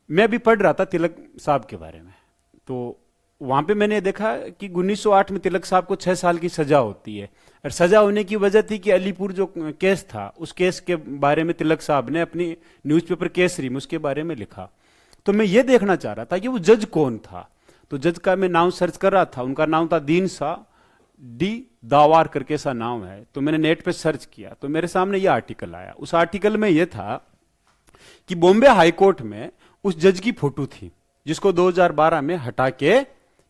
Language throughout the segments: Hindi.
मैं भी पढ़ रहा था तिलक साहब के बारे में, तो वहां पे मैंने देखा कि 1908 में तिलक साहब को 6 साल की सजा होती है, और सजा होने की वजह थी कि अलीपुर जो केस था, उस केस के बारे में तिलक साहब ने अपनी न्यूज़पेपर केसरी में उसके बारे में लिखा। तो मैं ये देखना चाह रहा था कि वो जज कौन था। तो जज का मैं नाम सर्च कर रहा था, उनका नाम था दीन शाह डी दावार करके सा नाम है। तो मैंने नेट पे सर्च किया तो मेरे सामने ये आर्टिकल आया। उस आर्टिकल में यह था कि बॉम्बे हाईकोर्ट में उस जज की फोटो थी जिसको 2012 में हटा के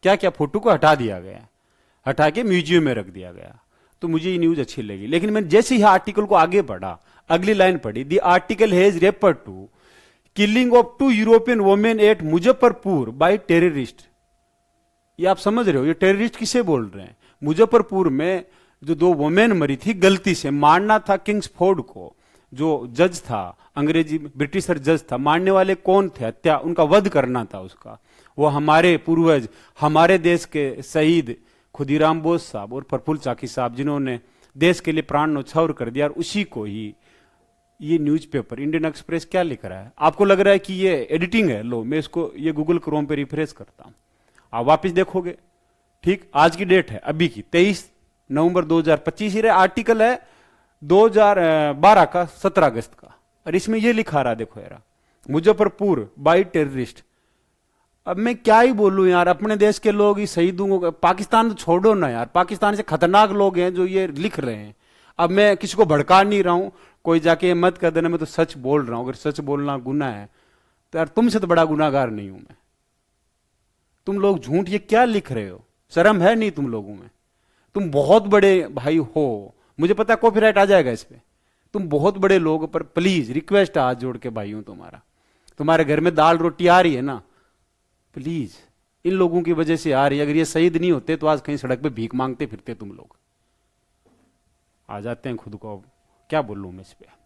क्या क्या फोटो को हटा दिया गया, हटा के म्यूजियम में रख दिया गया। तो मुझे ये न्यूज अच्छी लगी, लेकिन मैंने जैसे ही आर्टिकल को आगे पढ़ा, अगली लाइन पढ़ी, the article has refer to killing of 2 European women at Muzaffarpur by terrorist. ये आप समझ रहे हो ये टेररिस्ट किसे बोल रहे हैं? मुजफ्फरपुर में जो 2 वुमेन मरी थी, गलती से मारना था किंग्सफोर्ड को, जो जज था, अंग्रेजी ब्रिटिशर जज था। मारने वाले कौन थे? हत्या, उनका वध करना था उसका। वो हमारे पूर्वज, हमारे देश के शहीद खुदीराम बोस साहब और प्रफुल्ल चाकी साहब, जिन्होंने देश के लिए प्राण न्यौछावर कर दिया, और उसी को ही ये न्यूज़पेपर इंडियन एक्सप्रेस क्या लिख रहा है। आपको लग रहा है कि ये एडिटिंग है? लो, मैं इसको ये गूगल क्रोम पे रिफ्रेश करता हूं, आप वापिस देखोगे। ठीक, आज की डेट है अभी की 23 नवंबर 2025 ही, आर्टिकल है 2012 का 17 अगस्त का, और इसमें यह लिखा रहा, देखो यार, मुजफ्फरपुर बाय टेररिस्ट। अब मैं क्या ही बोलूं यार, अपने देश के लोग ही शहीदों को, पाकिस्तान तो छोड़ो ना यार, पाकिस्तान से खतरनाक लोग हैं जो ये लिख रहे हैं। अब मैं किसी को भड़का नहीं रहा हूं, कोई जाके मत कर देना, मैं तो सच बोल रहा हूं। अगर सच बोलना गुनाह है तो यार तुमसे तो बड़ा गुनाहगार नहीं हूं मैं। तुम लोग झूठ ये क्या लिख रहे हो? शर्म है नहीं तुम लोगों में? तुम बहुत बड़े भाई हो, मुझे पता है कॉपीराइट आ जाएगा इस पे। तुम बहुत बड़े लोग, पर प्लीज रिक्वेस्ट है हाथ जोड़ के भाइयों, तुम्हारे घर में दाल रोटी आ रही है ना, प्लीज, इन लोगों की वजह से आ रही है। अगर ये शहीद नहीं होते तो आज कहीं सड़क पे भीख मांगते फिरते तुम लोग। आ जाते हैं खुद को, क्या बोलूं मैं इस पे।